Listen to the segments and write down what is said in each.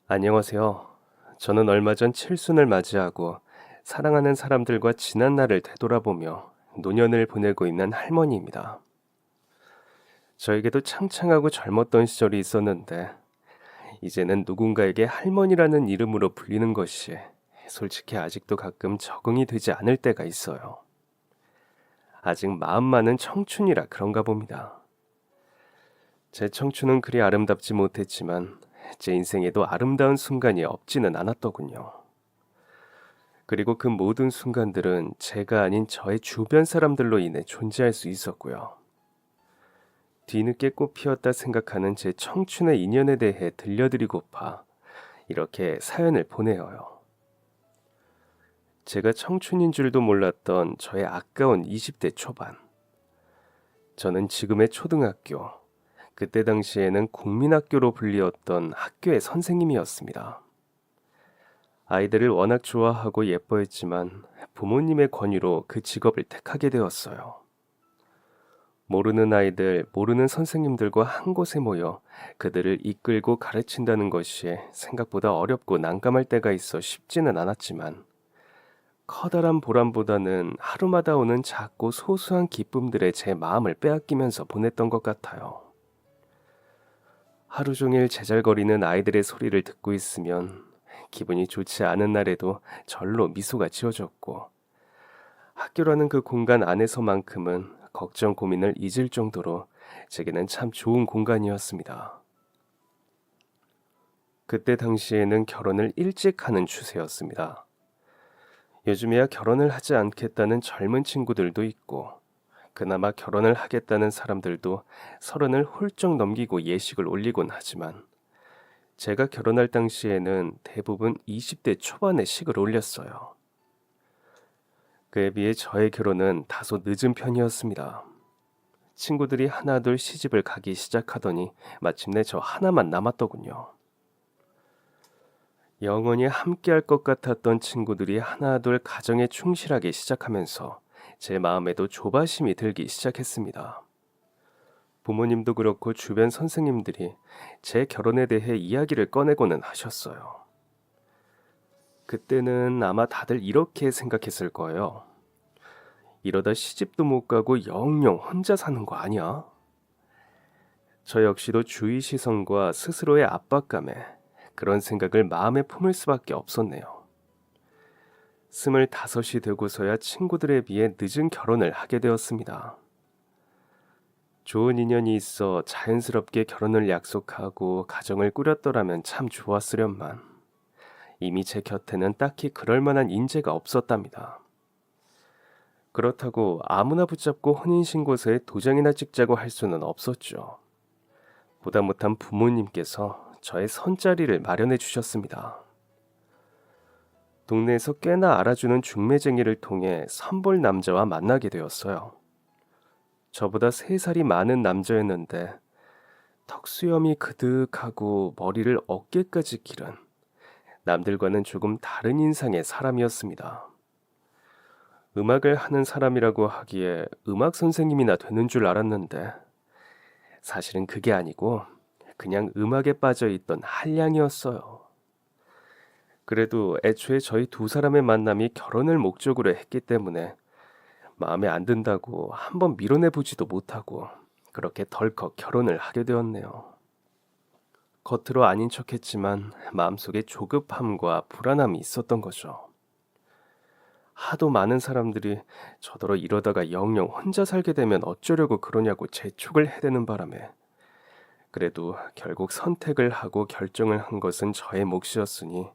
안녕하세요. 저는 얼마 전 칠순을 맞이하고 사랑하는 사람들과 지난 날을 되돌아보며 노년을 보내고 있는 할머니입니다. 저에게도 창창하고 젊었던 시절이 있었는데 이제는 누군가에게 할머니라는 이름으로 불리는 것이 솔직히 아직도 가끔 적응이 되지 않을 때가 있어요. 아직 마음만은 청춘이라 그런가 봅니다. 제 청춘은 그리 아름답지 못했지만 제 인생에도 아름다운 순간이 없지는 않았더군요. 그리고 그 모든 순간들은 제가 아닌 저의 주변 사람들로 인해 존재할 수 있었고요. 뒤늦게 꽃 피었다 생각하는 제 청춘의 인연에 대해 들려드리고파 이렇게 사연을 보내어요. 제가 청춘인 줄도 몰랐던 저의 아까운 20대 초반. 저는 지금의 초등학교, 그때 당시에는 국민학교로 불리었던 학교의 선생님이었습니다. 아이들을 워낙 좋아하고 예뻐했지만 부모님의 권유로 그 직업을 택하게 되었어요. 모르는 아이들, 모르는 선생님들과 한 곳에 모여 그들을 이끌고 가르친다는 것이 생각보다 어렵고 난감할 때가 있어 쉽지는 않았지만 커다란 보람보다는 하루마다 오는 작고 소소한 기쁨들에 제 마음을 빼앗기면서 보냈던 것 같아요. 하루 종일 제잘거리는 아이들의 소리를 듣고 있으면 기분이 좋지 않은 날에도 절로 미소가 지어졌고 학교라는 그 공간 안에서만큼은 걱정 고민을 잊을 정도로 제게는 참 좋은 공간이었습니다. 그때 당시에는 결혼을 일찍 하는 추세였습니다. 요즘에야 결혼을 하지 않겠다는 젊은 친구들도 있고 그나마 결혼을 하겠다는 사람들도 서른을 훌쩍 넘기고 예식을 올리곤 하지만 제가 결혼할 당시에는 대부분 20대 초반에 식을 올렸어요. 그에 비해 저의 결혼은 다소 늦은 편이었습니다. 친구들이 하나둘 시집을 가기 시작하더니 마침내 저 하나만 남았더군요. 영원히 함께할 것 같았던 친구들이 하나둘 가정에 충실하기 시작하면서 제 마음에도 조바심이 들기 시작했습니다. 부모님도 그렇고 주변 선생님들이 제 결혼에 대해 이야기를 꺼내고는 하셨어요. 그때는 아마 다들 이렇게 생각했을 거예요. 이러다 시집도 못 가고 영영 혼자 사는 거 아니야? 저 역시도 주위 시선과 스스로의 압박감에 그런 생각을 마음에 품을 수밖에 없었네요. 25이 되고서야 친구들에 비해 늦은 결혼을 하게 되었습니다. 좋은 인연이 있어 자연스럽게 결혼을 약속하고 가정을 꾸렸더라면 참 좋았으련만 이미 제 곁에는 딱히 그럴 만한 인재가 없었답니다. 그렇다고 아무나 붙잡고 혼인신고서에 도장이나 찍자고 할 수는 없었죠. 보다 못한 부모님께서 저의 선자리를 마련해 주셨습니다. 동네에서 꽤나 알아주는 중매쟁이를 통해 선볼 남자와 만나게 되었어요. 저보다 3살이 많은 남자였는데 턱수염이 그득하고 머리를 어깨까지 기른 남들과는 조금 다른 인상의 사람이었습니다. 음악을 하는 사람이라고 하기에 음악 선생님이나 되는 줄 알았는데 사실은 그게 아니고 그냥 음악에 빠져 있던 한량이었어요. 그래도 애초에 저희 두 사람의 만남이 결혼을 목적으로 했기 때문에 마음에 안 든다고 한번 밀어내보지도 못하고 그렇게 덜컥 결혼을 하게 되었네요. 겉으로 아닌 척했지만 마음속에 조급함과 불안함이 있었던 거죠. 하도 많은 사람들이 저더러 이러다가 영영 혼자 살게 되면 어쩌려고 그러냐고 재촉을 해대는 바람에 그래도 결국 선택을 하고 결정을 한 것은 저의 몫이었으니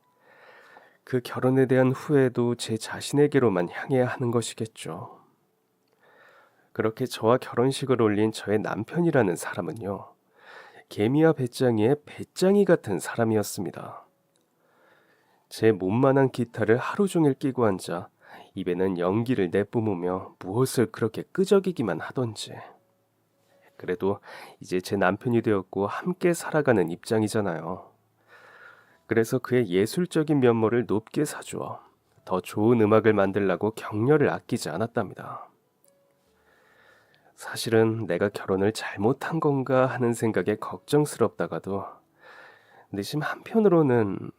그 결혼에 대한 후회도 제 자신에게로만 향해야 하는 것이겠죠. 그렇게 저와 결혼식을 올린 저의 남편이라는 사람은요. 개미와 배짱이의 배짱이 같은 사람이었습니다. 제 몸만한 기타를 하루 종일 끼고 앉아 입에는 연기를 내뿜으며 무엇을 그렇게 끄적이기만 하던지. 그래도 이제 제 남편이 되었고 함께 살아가는 입장이잖아요. 그래서 그의 예술적인 면모를 높게 사주어 더 좋은 음악을 만들라고 격려를 아끼지 않았답니다. 사실은 내가 결혼을 잘못한 건가 하는 생각에 걱정스럽다가도 내심 한편으로는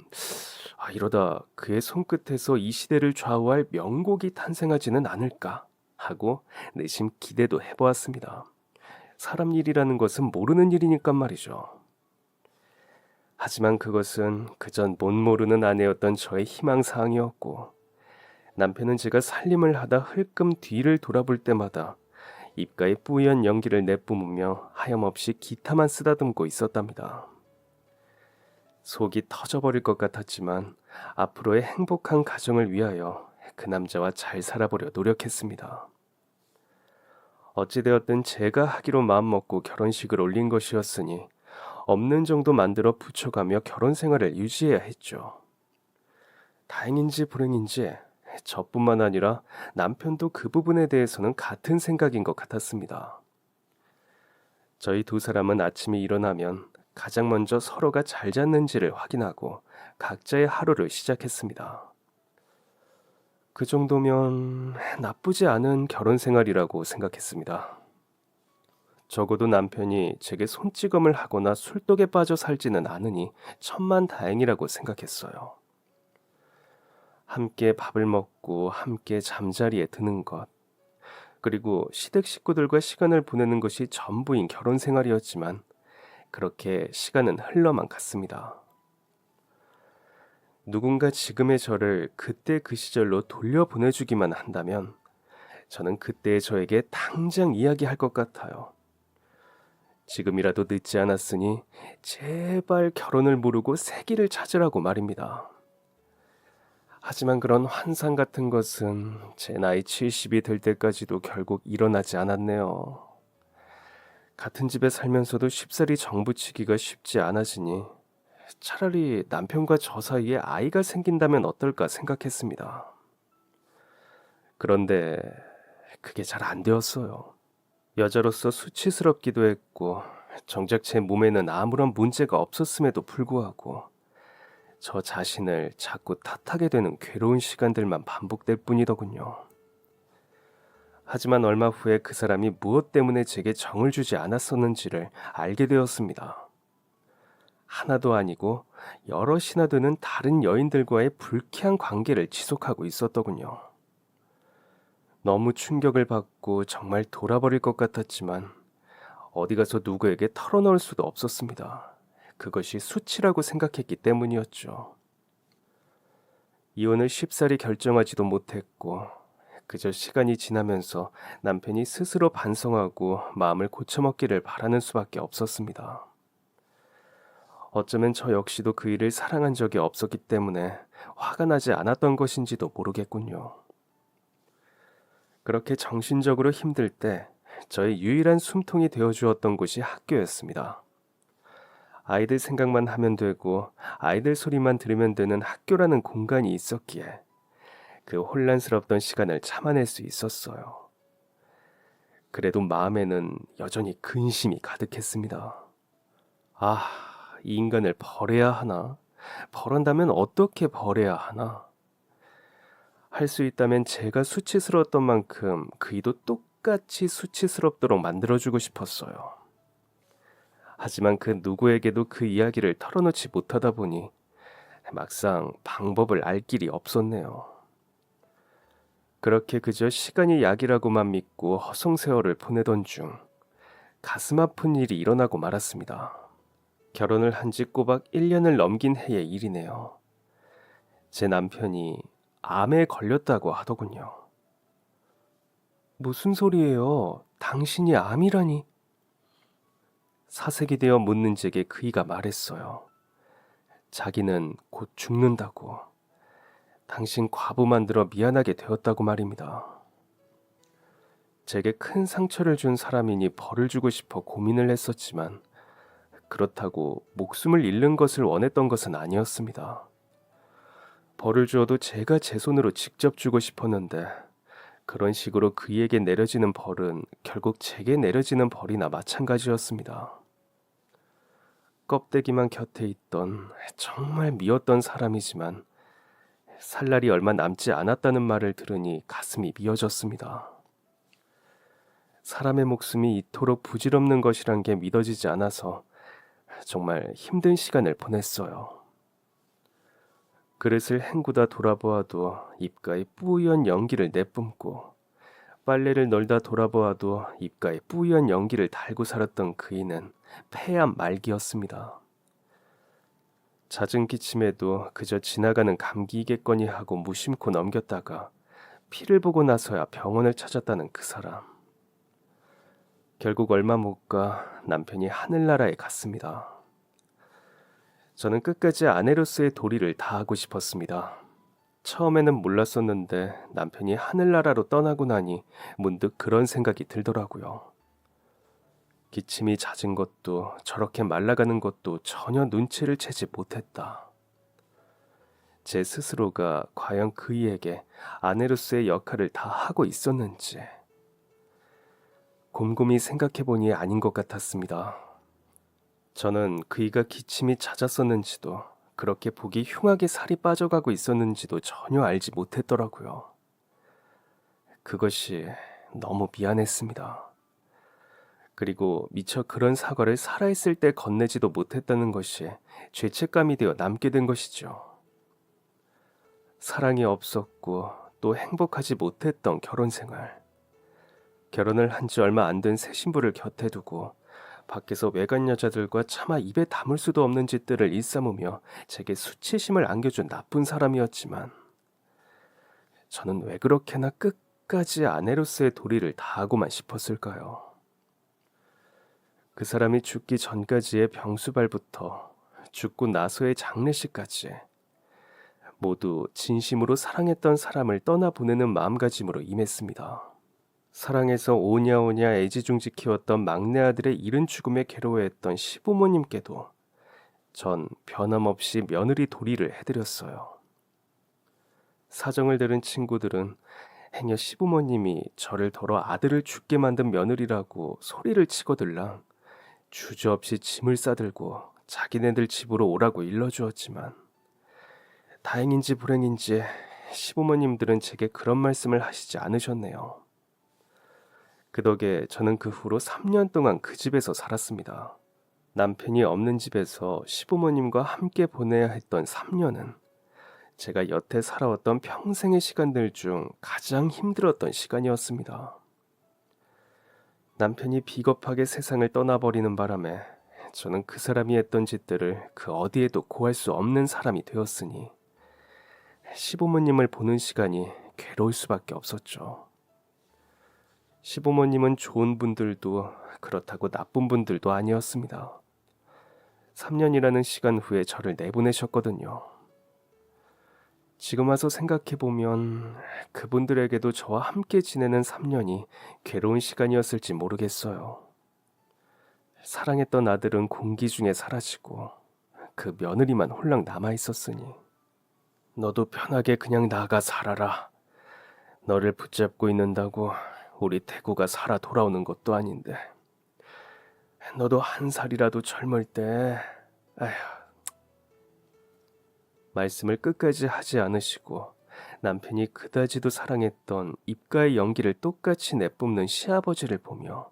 이러다 그의 손끝에서 이 시대를 좌우할 명곡이 탄생하지는 않을까 하고 내심 기대도 해보았습니다. 사람 일이라는 것은 모르는 일이니까 말이죠. 하지만 그것은 그전 못 모르는 아내였던 저의 희망사항이었고, 남편은 제가 살림을 하다 흘끔 뒤를 돌아볼 때마다 입가에 뿌연 연기를 내뿜으며 하염없이 기타만 쓰다듬고 있었답니다. 속이 터져버릴 것 같았지만 앞으로의 행복한 가정을 위하여 그 남자와 잘 살아보려 노력했습니다. 어찌되었든 제가 하기로 마음먹고 결혼식을 올린 것이었으니 없는 정도 만들어 붙여가며 결혼 생활을 유지해야 했죠. 다행인지 불행인지 저뿐만 아니라 남편도 그 부분에 대해서는 같은 생각인 것 같았습니다. 저희 두 사람은 아침에 일어나면 가장 먼저 서로가 잘 잤는지를 확인하고 각자의 하루를 시작했습니다. 그 정도면 나쁘지 않은 결혼 생활이라고 생각했습니다. 적어도 남편이 제게 손찌검을 하거나 술독에 빠져 살지는 않으니 천만다행이라고 생각했어요. 함께 밥을 먹고 함께 잠자리에 드는 것, 그리고 시댁 식구들과 시간을 보내는 것이 전부인 결혼 생활이었지만 그렇게 시간은 흘러만 갔습니다. 누군가 지금의 저를 그때 그 시절로 돌려보내주기만 한다면 저는 그때의 저에게 당장 이야기할 것 같아요. 지금이라도 늦지 않았으니 제발 결혼을 모르고 새 길을 찾으라고 말입니다. 하지만 그런 환상 같은 것은 제 나이 70이 될 때까지도 결국 일어나지 않았네요. 같은 집에 살면서도 쉽사리 정부치기가 쉽지 않아지니 차라리 남편과 저 사이에 아이가 생긴다면 어떨까 생각했습니다. 그런데 그게 잘 안 되었어요. 여자로서 수치스럽기도 했고 정작 제 몸에는 아무런 문제가 없었음에도 불구하고 저 자신을 자꾸 탓하게 되는 괴로운 시간들만 반복될 뿐이더군요. 하지만 얼마 후에 그 사람이 무엇 때문에 제게 정을 주지 않았었는지를 알게 되었습니다. 하나도 아니고 여럿이나 되는 다른 여인들과의 불쾌한 관계를 지속하고 있었더군요. 너무 충격을 받고 정말 돌아버릴 것 같았지만 어디 가서 누구에게 털어놓을 수도 없었습니다. 그것이 수치라고 생각했기 때문이었죠. 이혼을 쉽사리 결정하지도 못했고 그저 시간이 지나면서 남편이 스스로 반성하고 마음을 고쳐먹기를 바라는 수밖에 없었습니다. 어쩌면 저 역시도 그 일을 사랑한 적이 없었기 때문에 화가 나지 않았던 것인지도 모르겠군요. 그렇게 정신적으로 힘들 때 저의 유일한 숨통이 되어주었던 곳이 학교였습니다. 아이들 생각만 하면 되고 아이들 소리만 들으면 되는 학교라는 공간이 있었기에 그 혼란스럽던 시간을 참아낼 수 있었어요. 그래도 마음에는 여전히 근심이 가득했습니다. 이 인간을 버려야 하나? 버린다면 어떻게 버려야 하나? 할 수 있다면 제가 수치스러웠던 만큼 그이도 똑같이 수치스럽도록 만들어주고 싶었어요. 하지만 그 누구에게도 그 이야기를 털어놓지 못하다 보니 막상 방법을 알 길이 없었네요. 그렇게 그저 시간이 약이라고만 믿고 허송세월을 보내던 중 가슴 아픈 일이 일어나고 말았습니다. 결혼을 한 지 꼬박 1년을 넘긴 해의 일이네요. 제 남편이 암에 걸렸다고 하더군요. 무슨 소리예요? 당신이 암이라니? 사색이 되어 묻는 제게 그이가 말했어요. 자기는 곧 죽는다고. 당신 과부 만들어 미안하게 되었다고 말입니다. 제게 큰 상처를 준 사람이니 벌을 주고 싶어 고민을 했었지만 그렇다고 목숨을 잃는 것을 원했던 것은 아니었습니다. 벌을 주어도 제가 제 손으로 직접 주고 싶었는데 그런 식으로 그에게 내려지는 벌은 결국 제게 내려지는 벌이나 마찬가지였습니다. 껍데기만 곁에 있던 정말 미웠던 사람이지만 살 날이 얼마 남지 않았다는 말을 들으니 가슴이 미어졌습니다. 사람의 목숨이 이토록 부질없는 것이란 게 믿어지지 않아서 정말 힘든 시간을 보냈어요. 그릇을 헹구다 돌아보아도 입가에 뿌연 연기를 내뿜고 빨래를 널다 돌아보아도 입가에 뿌연 연기를 달고 살았던 그이는 폐암 말기였습니다. 잦은 기침에도 그저 지나가는 감기이겠거니 하고 무심코 넘겼다가 피를 보고 나서야 병원을 찾았다는 그 사람. 결국 얼마 못 가 남편이 하늘나라에 갔습니다. 저는 끝까지 아내로서의 도리를 다하고 싶었습니다. 처음에는 몰랐었는데 남편이 하늘나라로 떠나고 나니 문득 그런 생각이 들더라고요. 기침이 잦은 것도 저렇게 말라가는 것도 전혀 눈치를 채지 못했다. 제 스스로가 과연 그이에게 아내로서의 역할을 다 하고 있었는지 곰곰이 생각해보니 아닌 것 같았습니다. 저는 그이가 기침이 잦았었는지도 그렇게 보기 흉하게 살이 빠져가고 있었는지도 전혀 알지 못했더라고요. 그것이 너무 미안했습니다. 그리고 미처 그런 사과를 살아있을 때 건네지도 못했다는 것이 죄책감이 되어 남게 된 것이죠. 사랑이 없었고 또 행복하지 못했던 결혼 생활. 결혼을 한 지 얼마 안 된 새 신부를 곁에 두고 밖에서 외간 여자들과 차마 입에 담을 수도 없는 짓들을 일삼으며 제게 수치심을 안겨준 나쁜 사람이었지만 저는 왜 그렇게나 끝까지 아내로서의 도리를 다하고만 싶었을까요? 그 사람이 죽기 전까지의 병수발부터 죽고 나서의 장례식까지 모두 진심으로 사랑했던 사람을 떠나보내는 마음가짐으로 임했습니다. 사랑해서 오냐오냐 애지중지 키웠던 막내 아들의 이른 죽음에 괴로워했던 시부모님께도 전 변함없이 며느리 도리를 해드렸어요. 사정을 들은 친구들은 행여 시부모님이 저를 덜어 아들을 죽게 만든 며느리라고 소리를 치고들랑 주저없이 짐을 싸들고 자기네들 집으로 오라고 일러주었지만 다행인지 불행인지 시부모님들은 제게 그런 말씀을 하시지 않으셨네요. 그 덕에 저는 그 후로 3년 동안 그 집에서 살았습니다. 남편이 없는 집에서 시부모님과 함께 보내야 했던 3년은 제가 여태 살아왔던 평생의 시간들 중 가장 힘들었던 시간이었습니다. 남편이 비겁하게 세상을 떠나버리는 바람에 저는 그 사람이 했던 짓들을 그 어디에도 고할 수 없는 사람이 되었으니 시부모님을 보는 시간이 괴로울 수밖에 없었죠. 시부모님은 좋은 분들도 그렇다고 나쁜 분들도 아니었습니다. 3년이라는 시간 후에 저를 내보내셨거든요. 지금 와서 생각해보면 그분들에게도 저와 함께 지내는 3년이 괴로운 시간이었을지 모르겠어요. 사랑했던 아들은 공기 중에 사라지고 그 며느리만 홀랑 남아있었으니 너도 편하게 그냥 나가 살아라. 너를 붙잡고 있는다고 우리 태구가 살아 돌아오는 것도 아닌데 너도 한 살이라도 젊을 때 아휴. 말씀을 끝까지 하지 않으시고 남편이 그다지도 사랑했던 입가의 연기를 똑같이 내뿜는 시아버지를 보며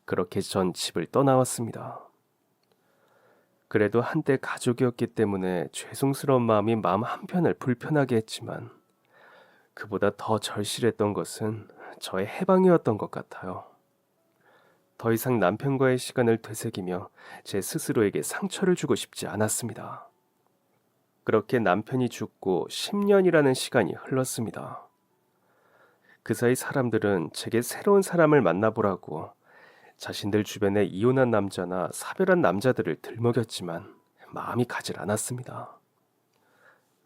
그렇게 전 집을 떠나왔습니다. 그래도 한때 가족이었기 때문에 죄송스러운 마음이 마음 한편을 불편하게 했지만 그보다 더 절실했던 것은 저의 해방이었던 것 같아요. 더 이상 남편과의 시간을 되새기며 제 스스로에게 상처를 주고 싶지 않았습니다. 그렇게 남편이 죽고 10년이라는 시간이 흘렀습니다. 그 사이 사람들은 제게 새로운 사람을 만나보라고 자신들 주변에 이혼한 남자나 사별한 남자들을 들먹였지만 마음이 가질 않았습니다.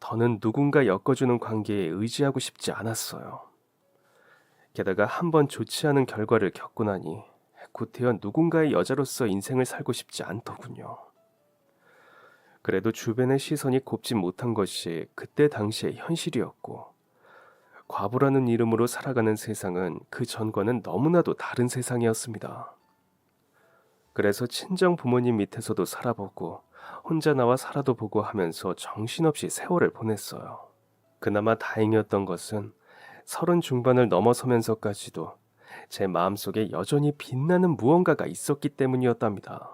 더는 누군가 엮어주는 관계에 의지하고 싶지 않았어요. 게다가 한번 좋지 않은 결과를 겪고 나니 구태여 누군가의 여자로서 인생을 살고 싶지 않더군요. 그래도 주변의 시선이 곱지 못한 것이 그때 당시의 현실이었고 과부라는 이름으로 살아가는 세상은 그 전과는 너무나도 다른 세상이었습니다. 그래서 친정 부모님 밑에서도 살아보고 혼자 나와 살아도 보고 하면서 정신없이 세월을 보냈어요. 그나마 다행이었던 것은 30 중반을 넘어서면서까지도 제 마음속에 여전히 빛나는 무언가가 있었기 때문이었답니다.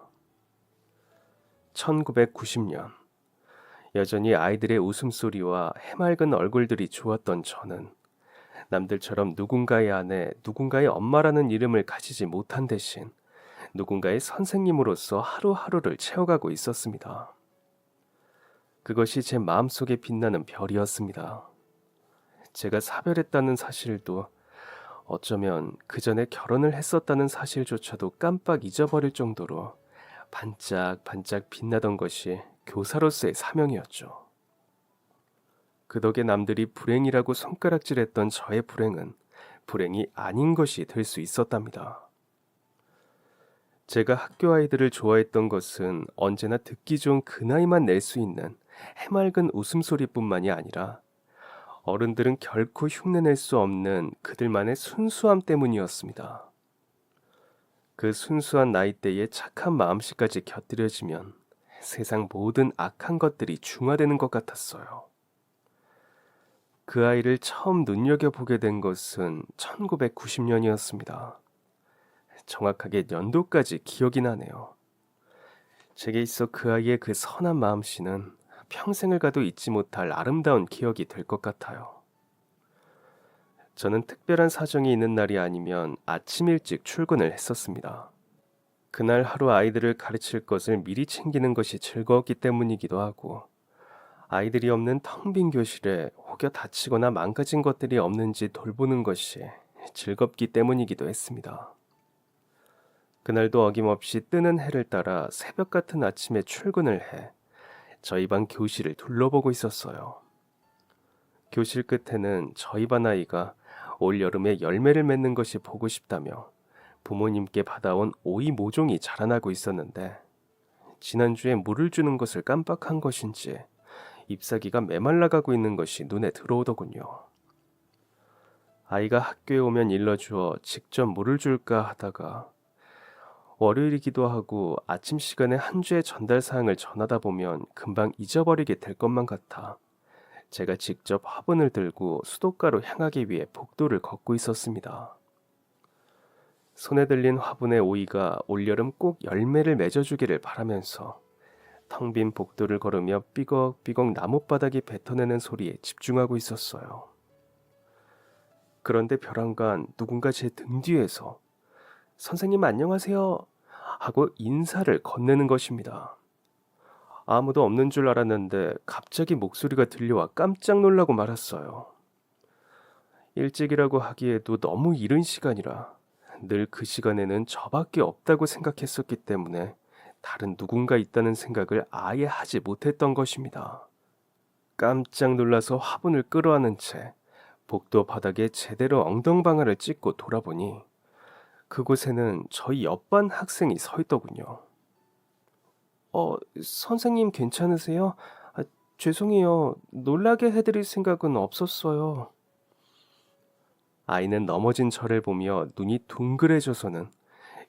1990년. 여전히 아이들의 웃음소리와 해맑은 얼굴들이 좋았던 저는 남들처럼 누군가의 아내, 누군가의 엄마라는 이름을 가지지 못한 대신 누군가의 선생님으로서 하루하루를 채워가고 있었습니다. 그것이 제 마음속에 빛나는 별이었습니다. 제가 사별했다는 사실도 어쩌면 그 전에 결혼을 했었다는 사실조차도 깜빡 잊어버릴 정도로 반짝반짝 빛나던 것이 교사로서의 사명이었죠. 그 덕에 남들이 불행이라고 손가락질했던 저의 불행은 불행이 아닌 것이 될 수 있었답니다. 제가 학교 아이들을 좋아했던 것은 언제나 듣기 좋은 그 나이만 낼 수 있는 해맑은 웃음소리뿐만이 아니라 어른들은 결코 흉내낼 수 없는 그들만의 순수함 때문이었습니다. 그 순수한 나이대에 착한 마음씨까지 곁들여지면 세상 모든 악한 것들이 중화되는 것 같았어요. 그 아이를 처음 눈여겨보게 된 것은 1990년이었습니다. 정확하게 연도까지 기억이 나네요. 제게 있어 그 아이의 그 선한 마음씨는 평생을 가도 잊지 못할 아름다운 기억이 될 것 같아요. 저는 특별한 사정이 있는 날이 아니면 아침 일찍 출근을 했었습니다. 그날 하루 아이들을 가르칠 것을 미리 챙기는 것이 즐거웠기 때문이기도 하고, 아이들이 없는 텅 빈 교실에 혹여 다치거나 망가진 것들이 없는지 돌보는 것이 즐겁기 때문이기도 했습니다. 그날도 어김없이 뜨는 해를 따라 새벽 같은 아침에 출근을 해 저희 반 교실을 둘러보고 있었어요. 교실 끝에는 저희 반 아이가 올 여름에 열매를 맺는 것이 보고 싶다며 부모님께 받아온 오이 모종이 자라나고 있었는데, 지난주에 물을 주는 것을 깜빡한 것인지 잎사귀가 메말라가고 있는 것이 눈에 들어오더군요. 아이가 학교에 오면 일러주어 직접 물을 줄까 하다가 월요일이기도 하고 아침 시간에 한 주의 전달 사항을 전하다 보면 금방 잊어버리게 될 것만 같아 제가 직접 화분을 들고 수도가로 향하기 위해 복도를 걷고 있었습니다. 손에 들린 화분의 오이가 올여름 꼭 열매를 맺어주기를 바라면서 텅 빈 복도를 걸으며 삐걱삐걱 나뭇바닥이 뱉어내는 소리에 집중하고 있었어요. 그런데 벼랑간 누군가 제 등 뒤에서 "선생님 안녕하세요" 하고 인사를 건네는 것입니다. 아무도 없는 줄 알았는데 갑자기 목소리가 들려와 깜짝 놀라고 말았어요. 일찍이라고 하기에도 너무 이른 시간이라 늘 그 시간에는 저밖에 없다고 생각했었기 때문에 다른 누군가 있다는 생각을 아예 하지 못했던 것입니다. 깜짝 놀라서 화분을 끌어안은 채 복도 바닥에 제대로 엉덩방아를 찍고 돌아보니 그곳에는 저희 옆반 학생이 서 있더군요. 선생님 괜찮으세요? 죄송해요. 놀라게 해드릴 생각은 없었어요. 아이는 넘어진 저를 보며 눈이 둥그레져서는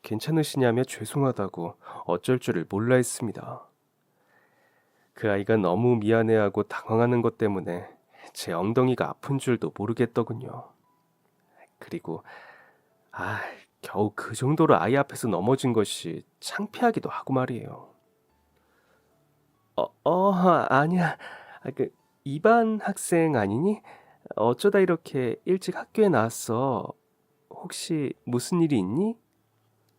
괜찮으시냐며 죄송하다고 어쩔 줄을 몰라 했습니다. 그 아이가 너무 미안해하고 당황하는 것 때문에 제 엉덩이가 아픈 줄도 모르겠더군요. 그리고 겨우 그 정도로 아이 앞에서 넘어진 것이 창피하기도 하고 말이에요. 아니야. 이반 학생 아니니? 어쩌다 이렇게 일찍 학교에 나왔어. 혹시 무슨 일이 있니?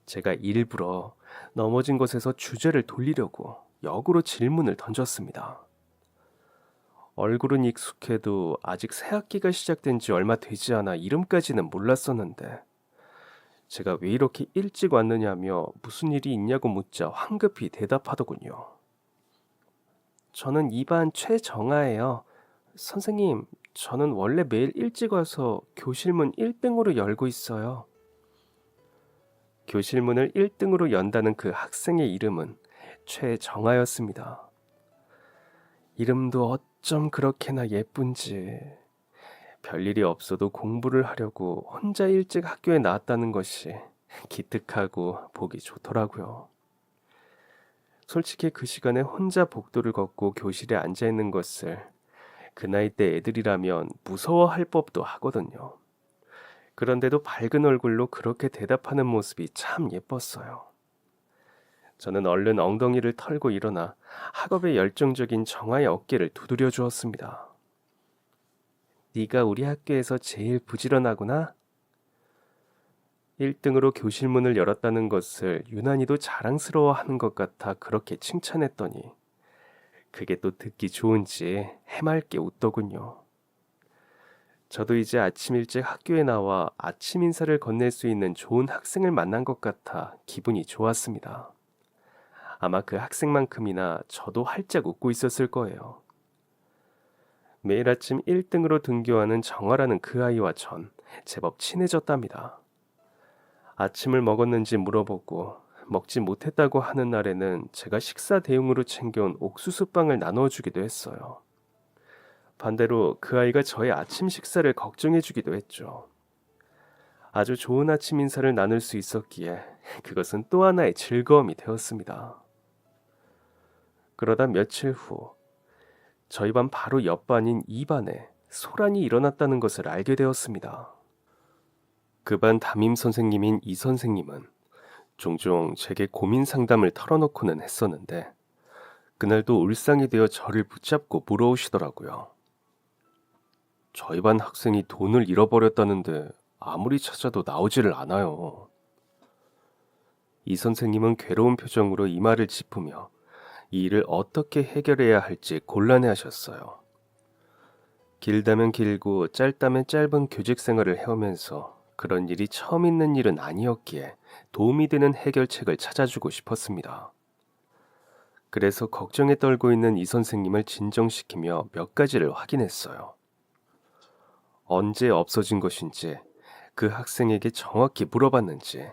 제가 일부러 넘어진 곳에서 주제를 돌리려고 역으로 질문을 던졌습니다. 얼굴은 익숙해도 아직 새 학기가 시작된 지 얼마 되지 않아 이름까지는 몰랐었는데, 제가 왜 이렇게 일찍 왔느냐며 무슨 일이 있냐고 묻자 황급히 대답하더군요. 저는 2반 최정아예요. 선생님, 저는 원래 매일 일찍 와서 교실문 1등으로 열고 있어요. 교실문을 1등으로 연다는 그 학생의 이름은 최정아였습니다. 이름도 어쩜 그렇게나 예쁜지. 별일이 없어도 공부를 하려고 혼자 일찍 학교에 나왔다는 것이 기특하고 보기 좋더라고요. 솔직히 그 시간에 혼자 복도를 걷고 교실에 앉아 있는 것을 그 나이 때 애들이라면 무서워할 법도 하거든요. 그런데도 밝은 얼굴로 그렇게 대답하는 모습이 참 예뻤어요. 저는 얼른 엉덩이를 털고 일어나 학업에 열정적인 정아의 어깨를 두드려 주었습니다. 네가 우리 학교에서 제일 부지런하구나. 1등으로 교실 문을 열었다는 것을 유난히도 자랑스러워하는 것 같아 그렇게 칭찬했더니 그게 또 듣기 좋은지 해맑게 웃더군요. 저도 이제 아침 일찍 학교에 나와 아침 인사를 건넬 수 있는 좋은 학생을 만난 것 같아 기분이 좋았습니다. 아마 그 학생만큼이나 저도 활짝 웃고 있었을 거예요. 매일 아침 1등으로 등교하는 정아라는 그 아이와 전 제법 친해졌답니다. 아침을 먹었는지 물어보고 먹지 못했다고 하는 날에는 제가 식사 대용으로 챙겨온 옥수수빵을 나누어 주기도 했어요. 반대로 그 아이가 저의 아침 식사를 걱정해 주기도 했죠. 아주 좋은 아침 인사를 나눌 수 있었기에 그것은 또 하나의 즐거움이 되었습니다. 그러다 며칠 후 저희 반 바로 옆반인 2반에 소란이 일어났다는 것을 알게 되었습니다. 그 반 담임 선생님인 이 선생님은 종종 제게 고민 상담을 털어놓고는 했었는데 그날도 울상이 되어 저를 붙잡고 물어오시더라고요. 저희 반 학생이 돈을 잃어버렸다는데 아무리 찾아도 나오지를 않아요. 이 선생님은 괴로운 표정으로 이마를 짚으며 이 일을 어떻게 해결해야 할지 곤란해하셨어요. 길다면 길고 짧다면 짧은 교직 생활을 해오면서 그런 일이 처음 있는 일은 아니었기에 도움이 되는 해결책을 찾아주고 싶었습니다. 그래서 걱정에 떨고 있는 이 선생님을 진정시키며 몇 가지를 확인했어요. 언제 없어진 것인지, 그 학생에게 정확히 물어봤는지,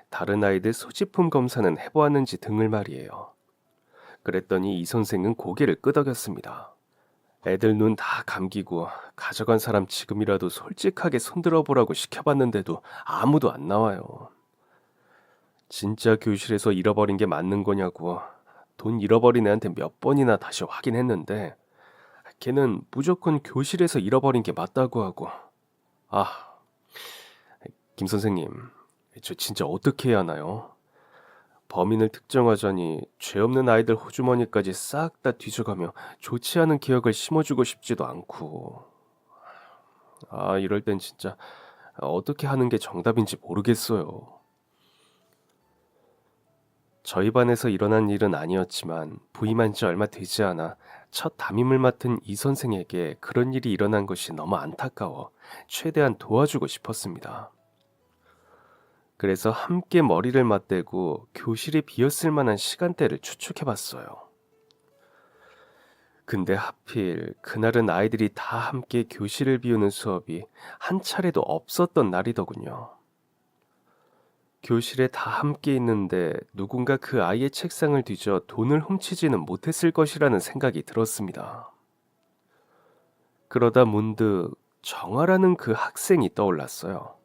다른 아이들 소지품 검사는 해보았는지 등을 말이에요. 그랬더니 이 선생은 고개를 끄덕였습니다. 애들 눈 다 감기고 가져간 사람 지금이라도 솔직하게 손들어 보라고 시켜봤는데도 아무도 안 나와요. 진짜 교실에서 잃어버린 게 맞는 거냐고 돈 잃어버린 애한테 몇 번이나 다시 확인했는데 걔는 무조건 교실에서 잃어버린 게 맞다고 하고. 아, 김 선생님, 저 진짜 어떻게 해야 하나요? 범인을 특정하자니 죄 없는 아이들 호주머니까지 싹 다 뒤져가며 좋지 않은 기억을 심어주고 싶지도 않고. 이럴 땐 진짜 어떻게 하는 게 정답인지 모르겠어요. 저희 반에서 일어난 일은 아니었지만 부임한 지 얼마 되지 않아 첫 담임을 맡은 이 선생에게 그런 일이 일어난 것이 너무 안타까워 최대한 도와주고 싶었습니다. 그래서 함께 머리를 맞대고 교실이 비었을 만한 시간대를 추측해봤어요. 근데 하필 그날은 아이들이 다 함께 교실을 비우는 수업이 한 차례도 없었던 날이더군요. 교실에 다 함께 있는데 누군가 그 아이의 책상을 뒤져 돈을 훔치지는 못했을 것이라는 생각이 들었습니다. 그러다 문득 정아라는 그 학생이 떠올랐어요.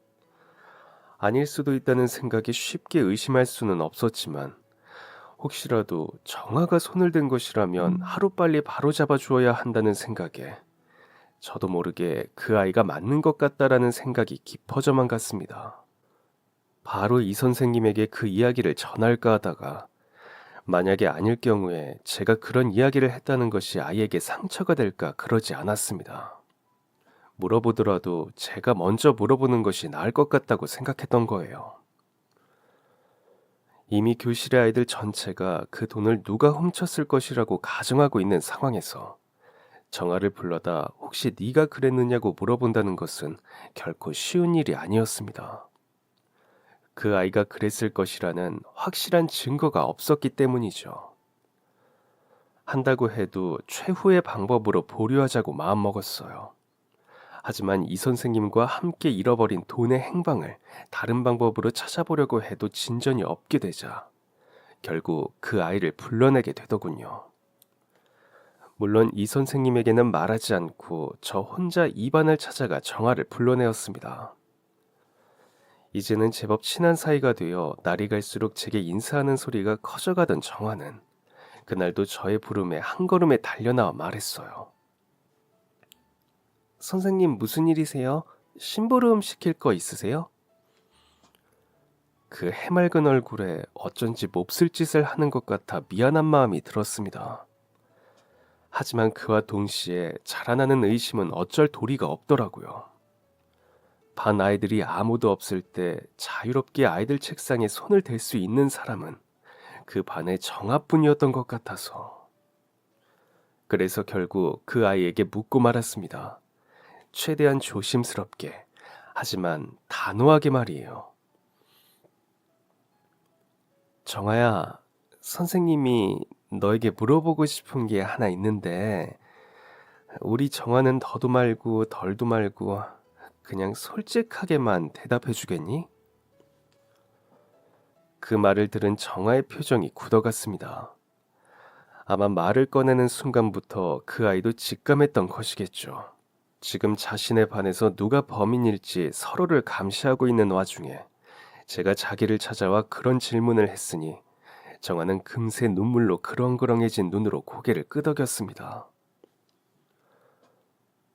아닐 수도 있다는 생각이 쉽게 의심할 수는 없었지만 혹시라도 정아가 손을 댄 것이라면 하루빨리 바로잡아 주어야 한다는 생각에 저도 모르게 그 아이가 맞는 것 같다라는 생각이 깊어져만 갔습니다. 바로 이 선생님에게 그 이야기를 전할까 하다가 만약에 아닐 경우에 제가 그런 이야기를 했다는 것이 아이에게 상처가 될까 그러지 않았습니다. 물어보더라도 제가 먼저 물어보는 것이 나을 것 같다고 생각했던 거예요. 이미 교실의 아이들 전체가 그 돈을 누가 훔쳤을 것이라고 가정하고 있는 상황에서 정아를 불러다 혹시 네가 그랬느냐고 물어본다는 것은 결코 쉬운 일이 아니었습니다. 그 아이가 그랬을 것이라는 확실한 증거가 없었기 때문이죠. 한다고 해도 최후의 방법으로 보류하자고 마음먹었어요. 하지만 이 선생님과 함께 잃어버린 돈의 행방을 다른 방법으로 찾아보려고 해도 진전이 없게 되자 결국 그 아이를 불러내게 되더군요. 물론 이 선생님에게는 말하지 않고 저 혼자 이반을 찾아가 정아를 불러내었습니다. 이제는 제법 친한 사이가 되어 날이 갈수록 제게 인사하는 소리가 커져가던 정아는 그날도 저의 부름에 한 걸음에 달려나와 말했어요. 선생님 무슨 일이세요? 심부름 시킬 거 있으세요? 그 해맑은 얼굴에 어쩐지 몹쓸 짓을 하는 것 같아 미안한 마음이 들었습니다. 하지만 그와 동시에 자라나는 의심은 어쩔 도리가 없더라고요. 반 아이들이 아무도 없을 때 자유롭게 아이들 책상에 손을 댈 수 있는 사람은 그 반의 정아뿐이었던 것 같아서. 그래서 결국 그 아이에게 묻고 말았습니다. 최대한 조심스럽게, 하지만 단호하게 말이에요. 정아야, 선생님이 너에게 물어보고 싶은 게 하나 있는데, 우리 정아는 더도 말고 덜도 말고 그냥 솔직하게만 대답해 주겠니? 그 말을 들은 정아의 표정이 굳어갔습니다. 아마 말을 꺼내는 순간부터 그 아이도 직감했던 것이겠죠. 지금 자신의 반에서 누가 범인일지 서로를 감시하고 있는 와중에 제가 자기를 찾아와 그런 질문을 했으니 정아는 금세 눈물로 그렁그렁해진 눈으로 고개를 끄덕였습니다.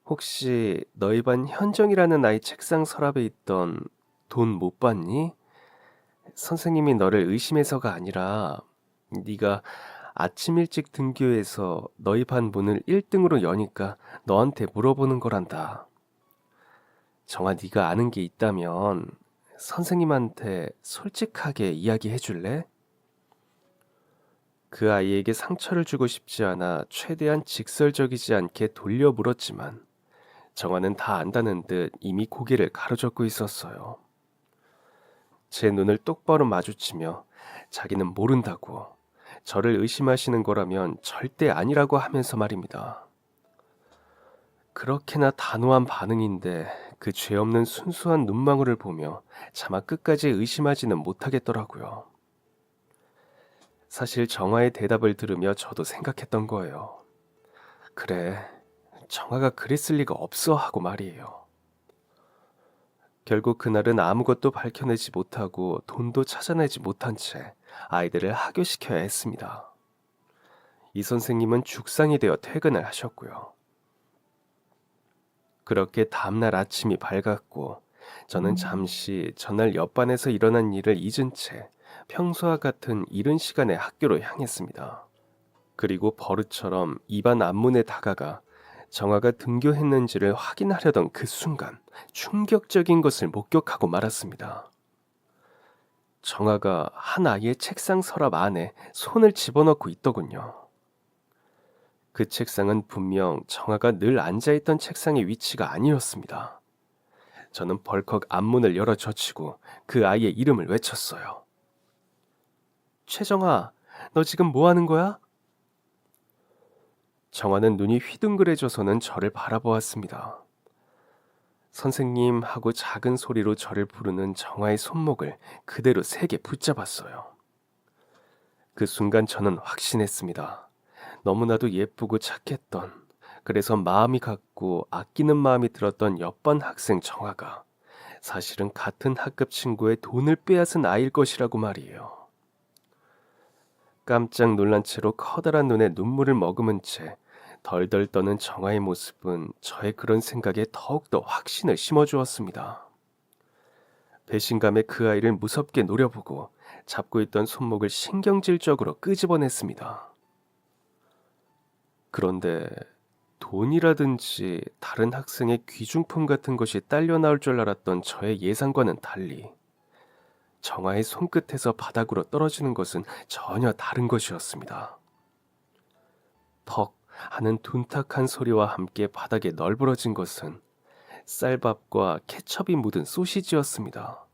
혹시 너희 반 현정이라는 아이 책상 서랍에 있던 돈 못 봤니? 선생님이 너를 의심해서가 아니라 네가 아침 일찍 등교해서 너희 반 문을 1등으로 여니까 너한테 물어보는 거란다. 정아, 네가 아는 게 있다면 선생님한테 솔직하게 이야기해 줄래? 그 아이에게 상처를 주고 싶지 않아 최대한 직설적이지 않게 돌려 물었지만 정아는 다 안다는 듯 이미 고개를 가로젓고 있었어요. 제 눈을 똑바로 마주치며 자기는 모른다고, 저를 의심하시는 거라면 절대 아니라고 하면서 말입니다. 그렇게나 단호한 반응인데 그 죄 없는 순수한 눈망울을 보며 차마 끝까지 의심하지는 못하겠더라고요. 사실 정아의 대답을 들으며 저도 생각했던 거예요. 그래, 정아가 그랬을 리가 없어 하고 말이에요. 결국 그날은 아무것도 밝혀내지 못하고 돈도 찾아내지 못한 채 아이들을 하교시켜야 했습니다. 이 선생님은 죽상이 되어 퇴근을 하셨고요. 그렇게 다음날 아침이 밝았고 저는 잠시 전날 옆반에서 일어난 일을 잊은 채 평소와 같은 이른 시간에 학교로 향했습니다. 그리고 버릇처럼 입안 앞문에 다가가 정아가 등교했는지를 확인하려던 그 순간 충격적인 것을 목격하고 말았습니다. 정아가 한 아이의 책상 서랍 안에 손을 집어넣고 있더군요. 그 책상은 분명 정아가 늘 앉아있던 책상의 위치가 아니었습니다. 저는 벌컥 앞문을 열어 젖히고 그 아이의 이름을 외쳤어요. 최정아, 너 지금 뭐 하는 거야? 정아는 눈이 휘둥그레져서는 저를 바라보았습니다. 선생님 하고 작은 소리로 저를 부르는 정아의 손목을 그대로 세게 붙잡았어요. 그 순간 저는 확신했습니다. 너무나도 예쁘고 착했던, 그래서 마음이 같고 아끼는 마음이 들었던 옆반 학생 정아가 사실은 같은 학급 친구의 돈을 빼앗은 아이일 것이라고 말이에요. 깜짝 놀란 채로 커다란 눈에 눈물을 머금은 채 덜덜 떠는 정아의 모습은 저의 그런 생각에 더욱더 확신을 심어주었습니다. 배신감에 그 아이를 무섭게 노려보고 잡고 있던 손목을 신경질적으로 끄집어냈습니다. 그런데 돈이라든지 다른 학생의 귀중품 같은 것이 딸려 나올 줄 알았던 저의 예상과는 달리 정아의 손끝에서 바닥으로 떨어지는 것은 전혀 다른 것이었습니다. 퍽 하는 둔탁한 소리와 함께 바닥에 널브러진 것은 쌀밥과 케첩이 묻은 소시지였습니다.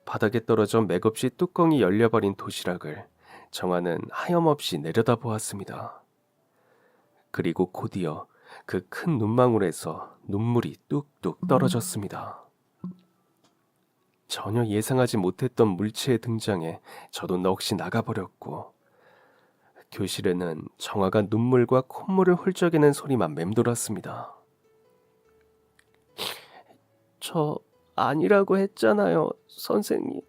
바닥에 떨어져 맥없이 뚜껑이 열려버린 도시락을 정아는 하염없이 내려다보았습니다. 그리고 곧이어 그 큰 눈망울에서 눈물이 뚝뚝 떨어졌습니다. 전혀 예상하지 못했던 물체의 등장에 저도 넋이 나가버렸고 교실에는 정아가 눈물과 콧물을 훌쩍이는 소리만 맴돌았습니다. 저 아니라고 했잖아요, 선생님.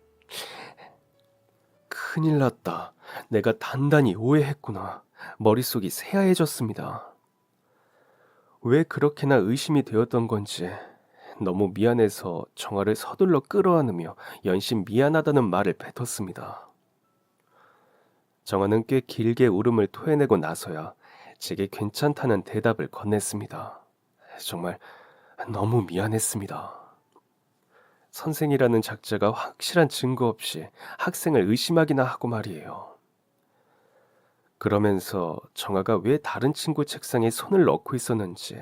큰일 났다. 내가 단단히 오해했구나. 머릿속이 새하얘졌습니다. 왜 그렇게나 의심이 되었던 건지 너무 미안해서 정화를 서둘러 끌어안으며 연신 미안하다는 말을 뱉었습니다. 정화는 꽤 길게 울음을 토해내고 나서야 제게 괜찮다는 대답을 건넸습니다. 정말 너무 미안했습니다. 선생이라는 작자가 확실한 증거 없이 학생을 의심하기나 하고 말이에요. 그러면서 정아가 왜 다른 친구 책상에 손을 넣고 있었는지,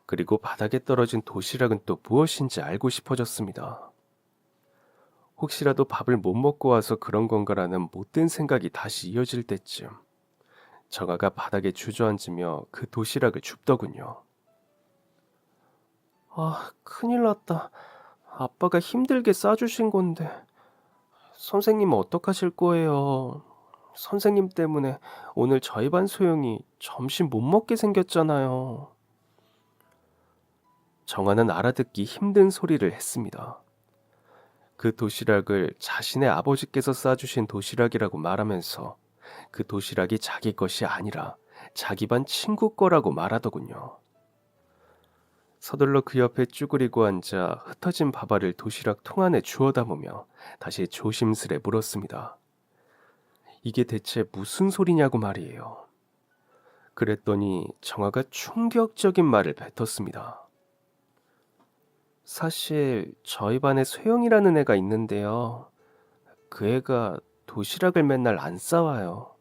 그리고 바닥에 떨어진 도시락은 또 무엇인지 알고 싶어졌습니다. 혹시라도 밥을 못 먹고 와서 그런 건가라는 못된 생각이 다시 이어질 때쯤 정아가 바닥에 주저앉으며 그 도시락을 줍더군요. 아, 큰일 났다. 아빠가 힘들게 싸주신 건데 선생님은 어떡하실 거예요? 선생님 때문에 오늘 저희 반 소영이 점심 못 먹게 생겼잖아요. 정아는 알아듣기 힘든 소리를 했습니다. 그 도시락을 자신의 아버지께서 싸주신 도시락이라고 말하면서 그 도시락이 자기 것이 아니라 자기 반 친구 거라고 말하더군요. 서둘러 그 옆에 쭈그리고 앉아 흩어진 밥알을 도시락 통 안에 주워 담으며 다시 조심스레 물었습니다. 이게 대체 무슨 소리냐고 말이에요. 그랬더니 정아가 충격적인 말을 뱉었습니다. 사실 저희 반에 소영이라는 애가 있는데요. 그 애가 도시락을 맨날 안 싸와요.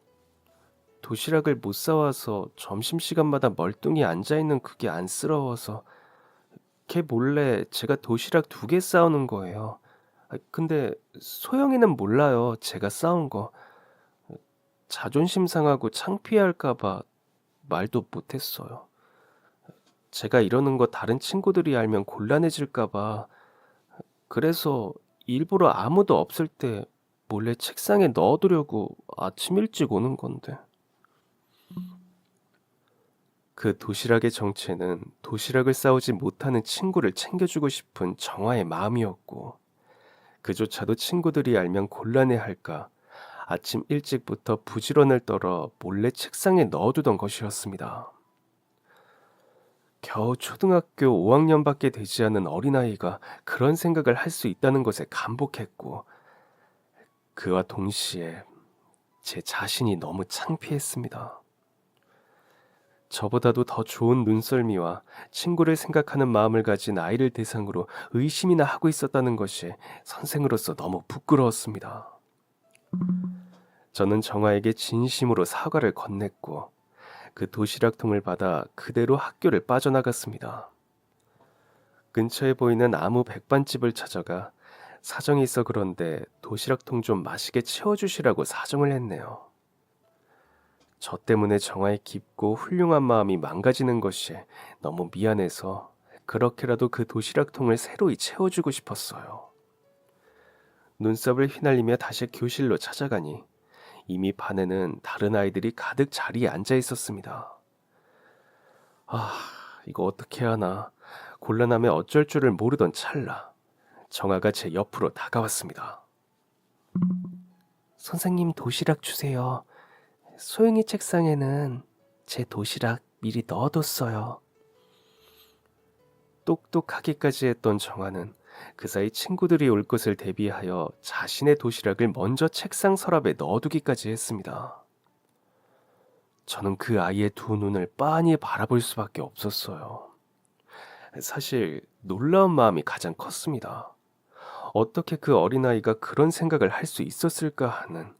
도시락을 못 싸와서 점심시간마다 멀뚱히 앉아있는 그게 안쓰러워서 걔 몰래 제가 도시락 2개 싸우는 거예요. 근데 소영이는 몰라요. 제가 싸운 거. 자존심 상하고 창피할까 봐 말도 못했어요. 제가 이러는 거 다른 친구들이 알면 곤란해질까 봐. 그래서 일부러 아무도 없을 때 몰래 책상에 넣어두려고 아침 일찍 오는 건데. 그 도시락의 정체는 도시락을 싸우지 못하는 친구를 챙겨주고 싶은 정화의 마음이었고, 그조차도 친구들이 알면 곤란해할까 아침 일찍부터 부지런을 떨어 몰래 책상에 넣어두던 것이었습니다. 겨우 초등학교 5학년밖에 되지 않은 어린아이가 그런 생각을 할 수 있다는 것에 감복했고, 그와 동시에 제 자신이 너무 창피했습니다. 저보다도 더 좋은 눈썰미와 친구를 생각하는 마음을 가진 아이를 대상으로 의심이나 하고 있었다는 것이 선생으로서 너무 부끄러웠습니다. 저는 정아에게 진심으로 사과를 건넸고 그 도시락통을 받아 그대로 학교를 빠져나갔습니다. 근처에 보이는 아무 백반집을 찾아가 사정이 있어 그런데 도시락통 좀 맛있게 채워주시라고 사정을 했네요. 저 때문에 정아의 깊고 훌륭한 마음이 망가지는 것이 너무 미안해서 그렇게라도 그 도시락통을 새로이 채워주고 싶었어요. 눈썹을 휘날리며 다시 교실로 찾아가니 이미 반에는 다른 아이들이 가득 자리에 앉아 있었습니다. 아, 이거 어떻게 하나. 곤란함에 어쩔 줄을 모르던 찰나 정아가 제 옆으로 다가왔습니다. 선생님 도시락 주세요. 소영이 책상에는 제 도시락 미리 넣어뒀어요. 똑똑하기까지 했던 정아는 그 사이 친구들이 올 것을 대비하여 자신의 도시락을 먼저 책상 서랍에 넣어두기까지 했습니다. 저는 그 아이의 두 눈을 빤히 바라볼 수밖에 없었어요. 사실 놀라운 마음이 가장 컸습니다. 어떻게 그 어린아이가 그런 생각을 할 수 있었을까 하는,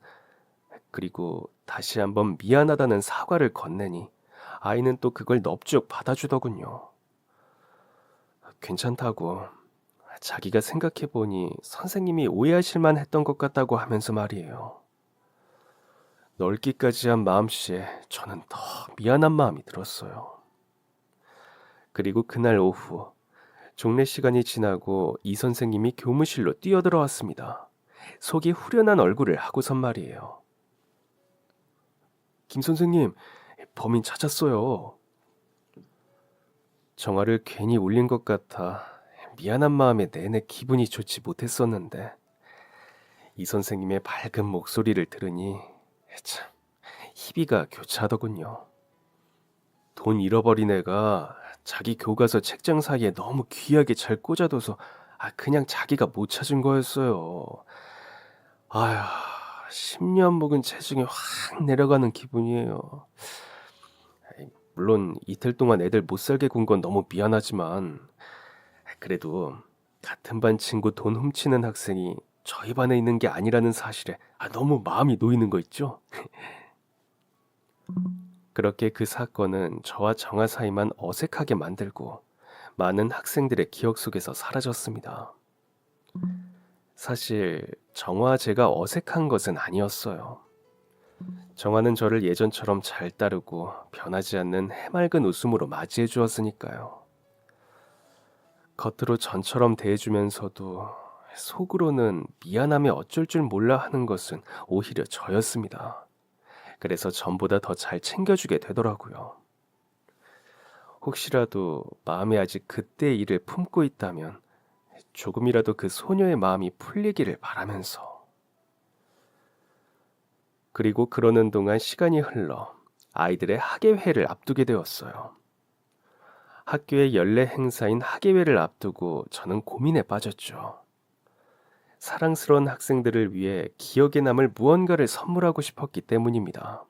그리고 다시 한번 미안하다는 사과를 건네니 아이는 또 그걸 넙죽 받아주더군요. 괜찮다고, 자기가 생각해보니 선생님이 오해하실만 했던 것 같다고 하면서 말이에요. 넓기까지 한 마음씨에 저는 더 미안한 마음이 들었어요. 그리고 그날 오후 종례 시간이 지나고 이 선생님이 교무실로 뛰어들어왔습니다. 속이 후련한 얼굴을 하고선 말이에요. 김 선생님, 범인 찾았어요. 정아를 괜히 울린 것 같아 미안한 마음에 내내 기분이 좋지 못했었는데 이 선생님의 밝은 목소리를 들으니 참 희비가 교차하더군요. 돈 잃어버린 애가 자기 교과서 책장 사이에 너무 귀하게 잘 꽂아둬서 그냥 자기가 못 찾은 거였어요. 아휴, 10년 묵은 체중이 확 내려가는 기분이에요. 물론 이틀 동안 애들 못 살게 군 건 너무 미안하지만 그래도 같은 반 친구 돈 훔치는 학생이 저희 반에 있는 게 아니라는 사실에 너무 마음이 놓이는 거 있죠? 그렇게 그 사건은 저와 정아 사이만 어색하게 만들고 많은 학생들의 기억 속에서 사라졌습니다. 사실 정화와 제가 어색한 것은 아니었어요. 정화는 저를 예전처럼 잘 따르고 변하지 않는 해맑은 웃음으로 맞이해 주었으니까요. 겉으로 전처럼 대해주면서도 속으로는 미안함에 어쩔 줄 몰라 하는 것은 오히려 저였습니다. 그래서 전보다 더 잘 챙겨주게 되더라고요. 혹시라도 마음에 아직 그때의 일을 품고 있다면 조금이라도 그 소녀의 마음이 풀리기를 바라면서. 그리고 그러는 동안 시간이 흘러 아이들의 학예회를 앞두게 되었어요. 학교의 연례 행사인 학예회를 앞두고 저는 고민에 빠졌죠. 사랑스러운 학생들을 위해 기억에 남을 무언가를 선물하고 싶었기 때문입니다.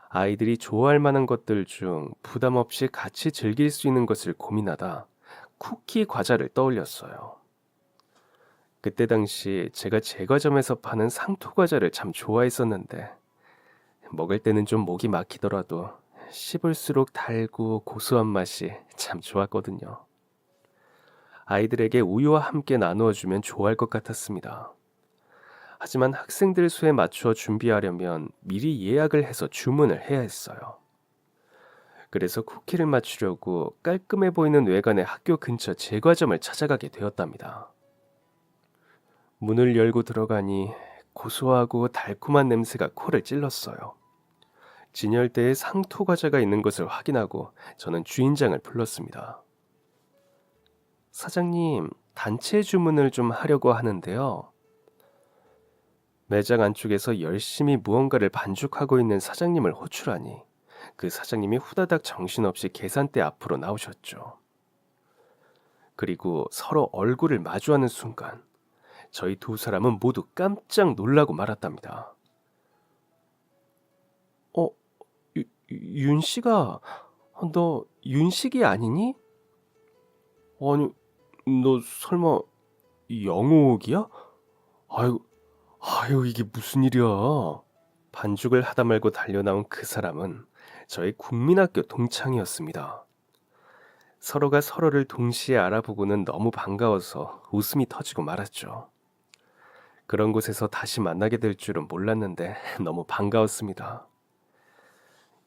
아이들이 좋아할 만한 것들 중 부담 없이 같이 즐길 수 있는 것을 고민하다 쿠키 과자를 떠올렸어요. 그때 당시 제가 제과점에서 파는 상토 과자를 참 좋아했었는데 먹을 때는 좀 목이 막히더라도 씹을수록 달고 고소한 맛이 참 좋았거든요. 아이들에게 우유와 함께 나누어 주면 좋아할 것 같았습니다. 하지만 학생들 수에 맞추어 준비하려면 미리 예약을 해서 주문을 해야 했어요. 그래서 쿠키를 맞추려고 깔끔해 보이는 외관의 학교 근처 제과점을 찾아가게 되었답니다. 문을 열고 들어가니 고소하고 달콤한 냄새가 코를 찔렀어요. 진열대에 상토 과자가 있는 것을 확인하고 저는 주인장을 불렀습니다. 사장님, 단체 주문을 좀 하려고 하는데요. 매장 안쪽에서 열심히 무언가를 반죽하고 있는 사장님을 호출하니 그 사장님이 후다닥 정신없이 계산대 앞으로 나오셨죠. 그리고 서로 얼굴을 마주하는 순간 저희 두 사람은 모두 깜짝 놀라고 말았답니다. 어, 윤씨가 너 윤식이 아니니? 아니, 너 설마 영옥이야? 아유 이게 무슨 일이야? 반죽을 하다 말고 달려나온 그 사람은 저의 국민학교 동창이었습니다. 서로가 서로를 동시에 알아보고는 너무 반가워서 웃음이 터지고 말았죠. 그런 곳에서 다시 만나게 될 줄은 몰랐는데 너무 반가웠습니다.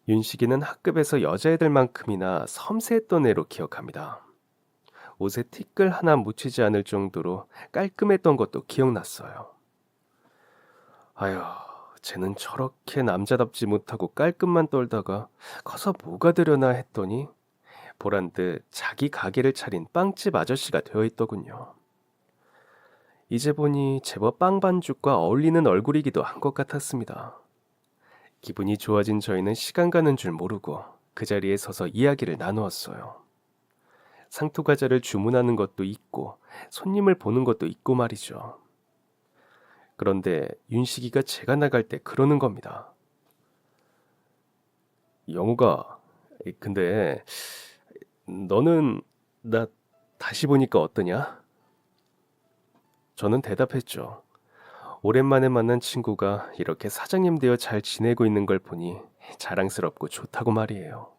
윤식이는 학급에서 여자애들만큼이나 섬세했던 애로 기억합니다. 옷에 티끌 하나 묻히지 않을 정도로 깔끔했던 것도 기억났어요. 아휴, 쟤는 저렇게 남자답지 못하고 깔끔만 떨다가 커서 뭐가 되려나 했더니 보란듯 자기 가게를 차린 빵집 아저씨가 되어 있더군요. 이제 보니 제법 빵 반죽과 어울리는 얼굴이기도 한 것 같았습니다. 기분이 좋아진 저희는 시간 가는 줄 모르고 그 자리에 서서 이야기를 나누었어요. 상투 과자를 주문하는 것도 있고 손님을 보는 것도 있고 말이죠. 그런데 윤식이가 제가 나갈 때 그러는 겁니다. 영우가, 근데 너는 나 다시 보니까 어떠냐? 저는 대답했죠. 오랜만에 만난 친구가 이렇게 사장님 되어 잘 지내고 있는 걸 보니 자랑스럽고 좋다고 말이에요.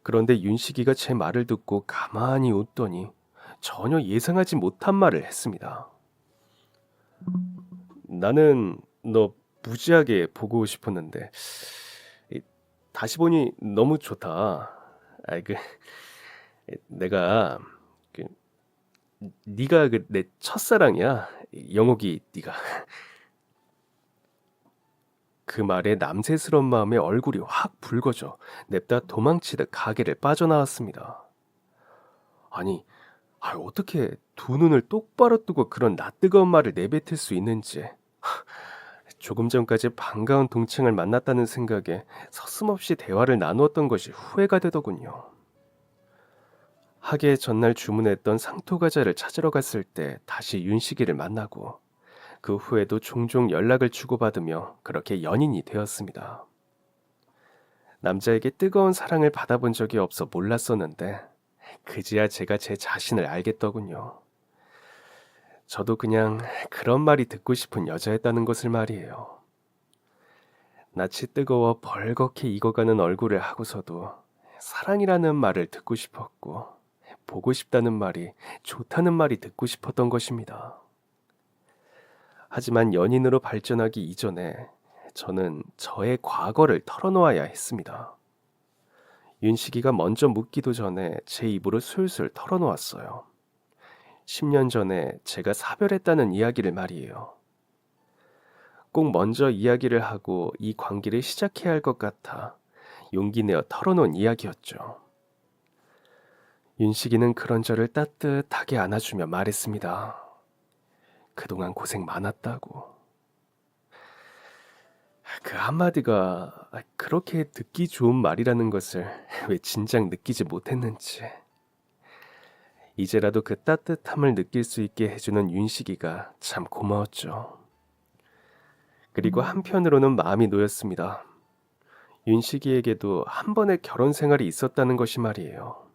그런데 윤식이가 제 말을 듣고 가만히 웃더니 전혀 예상하지 못한 말을 했습니다. 나는 너 무지하게 보고 싶었는데 다시 보니 너무 좋다. 내가 그, 네가 내 첫사랑이야. 영옥이 네가. 그 말에 남세스러운 마음에 얼굴이 확 붉어져 냅다 도망치듯 가게를 빠져나왔습니다. 아니, 어떻게 두 눈을 똑바로 뜨고 그런 낯뜨거운 말을 내뱉을 수 있는지 조금 전까지 반가운 동창을 만났다는 생각에 서슴없이 대화를 나누었던 것이 후회가 되더군요. 하계 전날 주문했던 상토과자를 찾으러 갔을 때 다시 윤식이를 만나고 그 후에도 종종 연락을 주고받으며 그렇게 연인이 되었습니다. 남자에게 뜨거운 사랑을 받아본 적이 없어 몰랐었는데 그제야 제가 제 자신을 알겠더군요. 저도 그냥 그런 말이 듣고 싶은 여자였다는 것을 말이에요. 낯이 뜨거워 벌겋게 익어가는 얼굴을 하고서도 사랑이라는 말을 듣고 싶었고 보고 싶다는 말이 좋다는 말이 듣고 싶었던 것입니다. 하지만 연인으로 발전하기 이전에 저는 저의 과거를 털어놓아야 했습니다. 윤식이가 먼저 묻기도 전에 제 입으로 술술 털어놓았어요. 10년 전에 제가 사별했다는 이야기를 말이에요. 꼭 먼저 이야기를 하고 이 관계를 시작해야 할 것 같아 용기 내어 털어놓은 이야기였죠. 윤식이는 그런 저를 따뜻하게 안아주며 말했습니다. 그동안 고생 많았다고. 그 한마디가 그렇게 듣기 좋은 말이라는 것을 왜 진작 느끼지 못했는지. 이제라도 그 따뜻함을 느낄 수 있게 해주는 윤식이가 참 고마웠죠. 그리고 한편으로는 마음이 놓였습니다. 윤식이에게도 한 번의 결혼 생활이 있었다는 것이 말이에요.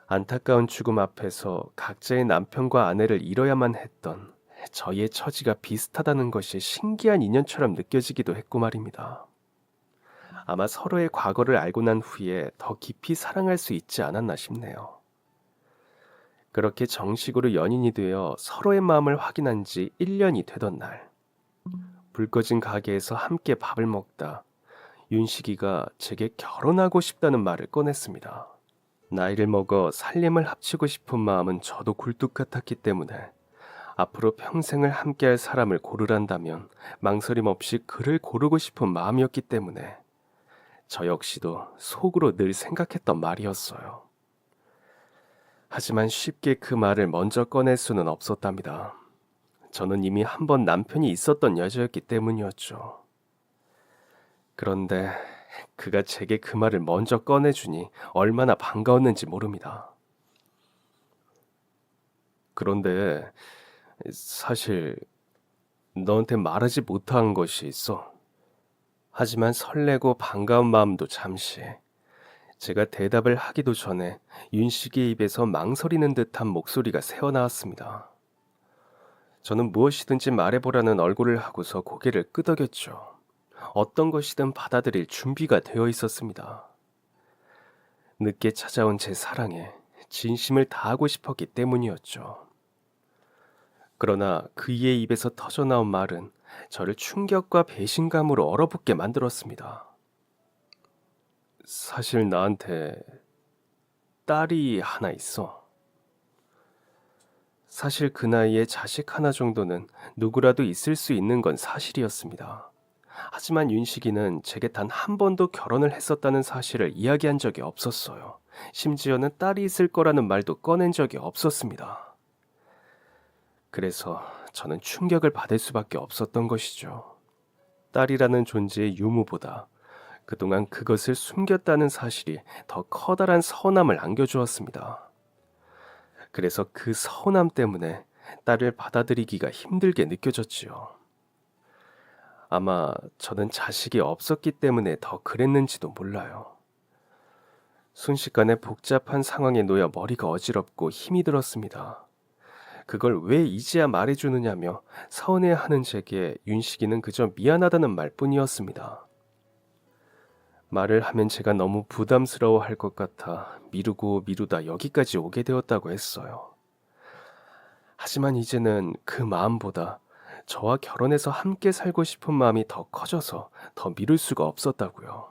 안타까운 죽음 앞에서 각자의 남편과 아내를 잃어야만 했던 저희의 처지가 비슷하다는 것이 신기한 인연처럼 느껴지기도 했고 말입니다. 아마 서로의 과거를 알고 난 후에 더 깊이 사랑할 수 있지 않았나 싶네요. 그렇게 정식으로 연인이 되어 서로의 마음을 확인한 지 1년이 되던 날, 불 꺼진 가게에서 함께 밥을 먹다 윤식이가 제게 결혼하고 싶다는 말을 꺼냈습니다. 나이를 먹어 살림을 합치고 싶은 마음은 저도 굴뚝 같았기 때문에 앞으로 평생을 함께할 사람을 고르란다면 망설임 없이 그를 고르고 싶은 마음이었기 때문에 저 역시도 속으로 늘 생각했던 말이었어요. 하지만 쉽게 그 말을 먼저 꺼낼 수는 없었답니다. 저는 이미 한 번 남편이 있었던 여자였기 때문이었죠. 그런데 그가 제게 그 말을 먼저 꺼내주니 얼마나 반가웠는지 모릅니다. 그런데 사실 너한테 말하지 못한 것이 있어. 하지만 설레고 반가운 마음도 잠시. 제가 대답을 하기도 전에 윤식의 입에서 망설이는 듯한 목소리가 새어나왔습니다. 저는 무엇이든지 말해보라는 얼굴을 하고서 고개를 끄덕였죠. 어떤 것이든 받아들일 준비가 되어 있었습니다. 늦게 찾아온 제 사랑에 진심을 다하고 싶었기 때문이었죠. 그러나 그의 입에서 터져나온 말은 저를 충격과 배신감으로 얼어붙게 만들었습니다. 사실 나한테 딸이 하나 있어. 사실 그 나이에 자식 하나 정도는 누구라도 있을 수 있는 건 사실이었습니다. 하지만 윤식이는 제게 단 한 번도 결혼을 했었다는 사실을 이야기한 적이 없었어요. 심지어는 딸이 있을 거라는 말도 꺼낸 적이 없었습니다. 그래서 저는 충격을 받을 수밖에 없었던 것이죠. 딸이라는 존재의 유무보다 그동안 그것을 숨겼다는 사실이 더 커다란 서운함을 안겨주었습니다. 그래서 그 서운함 때문에 딸을 받아들이기가 힘들게 느껴졌지요. 아마 저는 자식이 없었기 때문에 더 그랬는지도 몰라요. 순식간에 복잡한 상황에 놓여 머리가 어지럽고 힘이 들었습니다. 그걸 왜 이제야 말해주느냐며 서운해하는 제게 윤식이는 그저 미안하다는 말뿐이었습니다. 말을 하면 제가 너무 부담스러워할 것 같아 미루고 미루다 여기까지 오게 되었다고 했어요. 하지만 이제는 그 마음보다 저와 결혼해서 함께 살고 싶은 마음이 더 커져서 더 미룰 수가 없었다고요.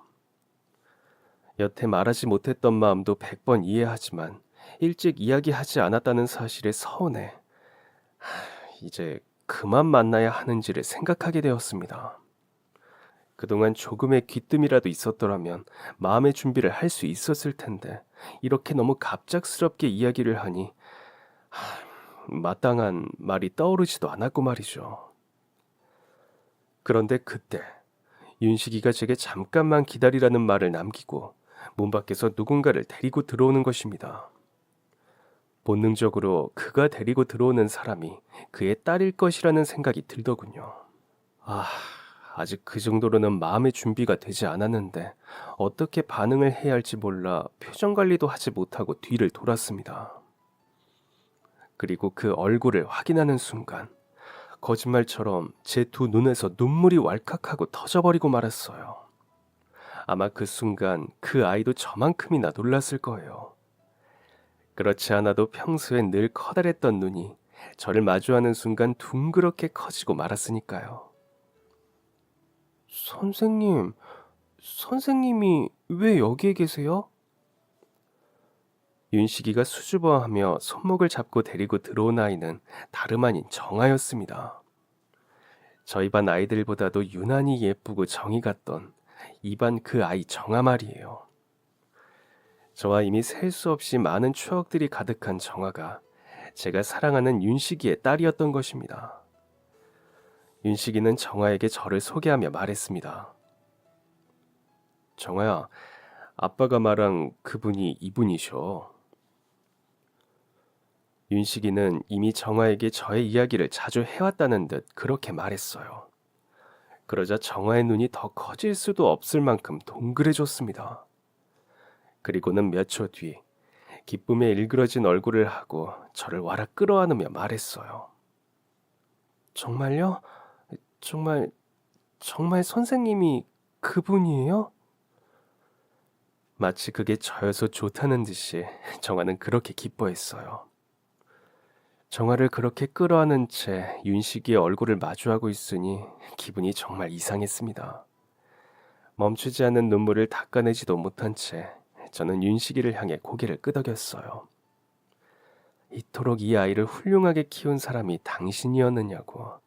여태 말하지 못했던 마음도 100번 이해하지만 일찍 이야기하지 않았다는 사실에 서운해. 이제 그만 만나야 하는지를 생각하게 되었습니다. 그동안 조금의 귀뜸이라도 있었더라면 마음의 준비를 할 수 있었을 텐데 이렇게 너무 갑작스럽게 이야기를 하니 마땅한 말이 떠오르지도 않았고 말이죠. 그런데 그때 윤식이가 제게 잠깐만 기다리라는 말을 남기고 문 밖에서 누군가를 데리고 들어오는 것입니다. 본능적으로 그가 데리고 들어오는 사람이 그의 딸일 것이라는 생각이 들더군요. 아직 그 정도로는 마음의 준비가 되지 않았는데 어떻게 반응을 해야 할지 몰라 표정 관리도 하지 못하고 뒤를 돌았습니다. 그리고 그 얼굴을 확인하는 순간 거짓말처럼 제 두 눈에서 눈물이 왈칵하고 터져버리고 말았어요. 아마 그 순간 그 아이도 저만큼이나 놀랐을 거예요. 그렇지 않아도 평소엔 늘 커다랬던 눈이 저를 마주하는 순간 둥그렇게 커지고 말았으니까요. 선생님이 왜 여기에 계세요? 윤식이가 수줍어하며 손목을 잡고 데리고 들어온 아이는 다름 아닌 정아였습니다. 저희 반 아이들보다도 유난히 예쁘고 정이 갔던 이 반 그 아이 정아 말이에요. 저와 이미 셀 수 없이 많은 추억들이 가득한 정아가 제가 사랑하는 윤식이의 딸이었던 것입니다. 윤식이는 정아에게 저를 소개하며 말했습니다. 정아야, 아빠가 말한 그분이 이분이셔. 윤식이는 이미 정아에게 저의 이야기를 자주 해왔다는 듯 그렇게 말했어요. 그러자 정아의 눈이 더 커질 수도 없을 만큼 동그래졌습니다. 그리고는 몇 초 뒤 기쁨에 일그러진 얼굴을 하고 저를 와락 끌어안으며 말했어요. 정말요? 정말 선생님이 그분이에요? 마치 그게 저여서 좋다는 듯이 정아는 그렇게 기뻐했어요. 정아를 그렇게 끌어안은 채 윤식이의 얼굴을 마주하고 있으니 기분이 정말 이상했습니다. 멈추지 않는 눈물을 닦아내지도 못한 채 저는 윤식이를 향해 고개를 끄덕였어요. 이토록 이 아이를 훌륭하게 키운 사람이 당신이었느냐고.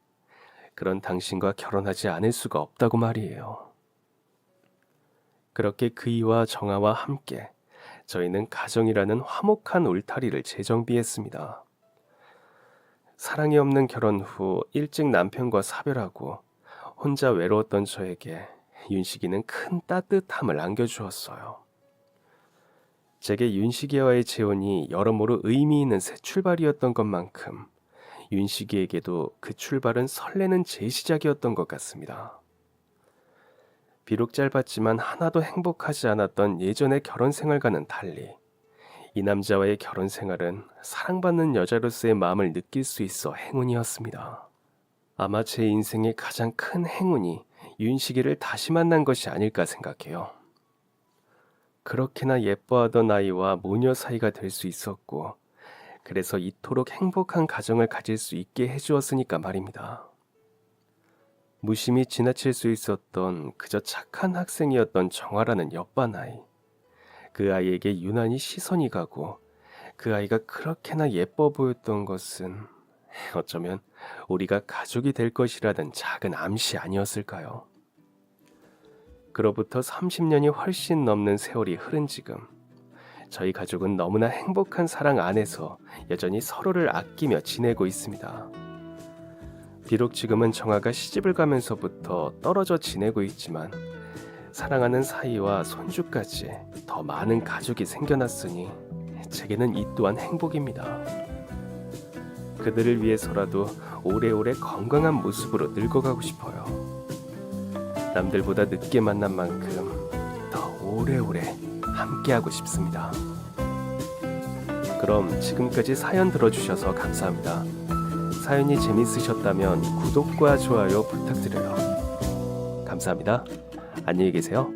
그런 당신과 결혼하지 않을 수가 없다고 말이에요. 그렇게 그이와 정아와 함께 저희는 가정이라는 화목한 울타리를 재정비했습니다. 사랑이 없는 결혼 후 일찍 남편과 사별하고 혼자 외로웠던 저에게 윤식이는 큰 따뜻함을 안겨주었어요. 제게 윤식이와의 재혼이 여러모로 의미 있는 새 출발이었던 것만큼 윤식이에게도 그 출발은 설레는 재시작이었던 것 같습니다. 비록 짧았지만 하나도 행복하지 않았던 예전의 결혼 생활과는 달리 이 남자와의 결혼 생활은 사랑받는 여자로서의 마음을 느낄 수 있어 행운이었습니다. 아마 제 인생의 가장 큰 행운이 윤식이를 다시 만난 것이 아닐까 생각해요. 그렇게나 예뻐하던 아이와 모녀 사이가 될 수 있었고 그래서 이토록 행복한 가정을 가질 수 있게 해주었으니까 말입니다. 무심히 지나칠 수 있었던 그저 착한 학생이었던 정아라는 옆반 아이. 그 아이에게 유난히 시선이 가고 그 아이가 그렇게나 예뻐 보였던 것은 어쩌면 우리가 가족이 될 것이라는 작은 암시 아니었을까요? 그로부터 30년이 훨씬 넘는 세월이 흐른 지금 저희 가족은 너무나 행복한 사랑 안에서 여전히 서로를 아끼며 지내고 있습니다. 비록 지금은 정아가 시집을 가면서부터 떨어져 지내고 있지만 사랑하는 사이와 손주까지 더 많은 가족이 생겨났으니 제게는 이 또한 행복입니다. 그들을 위해서라도 오래오래 건강한 모습으로 늙어가고 싶어요. 남들보다 늦게 만난 만큼 더 오래오래 함께하고 싶습니다. 그럼 지금까지 사연 들어주셔서 감사합니다. 사연이 재밌으셨다면 구독과 좋아요 부탁드려요. 감사합니다. 안녕히 계세요.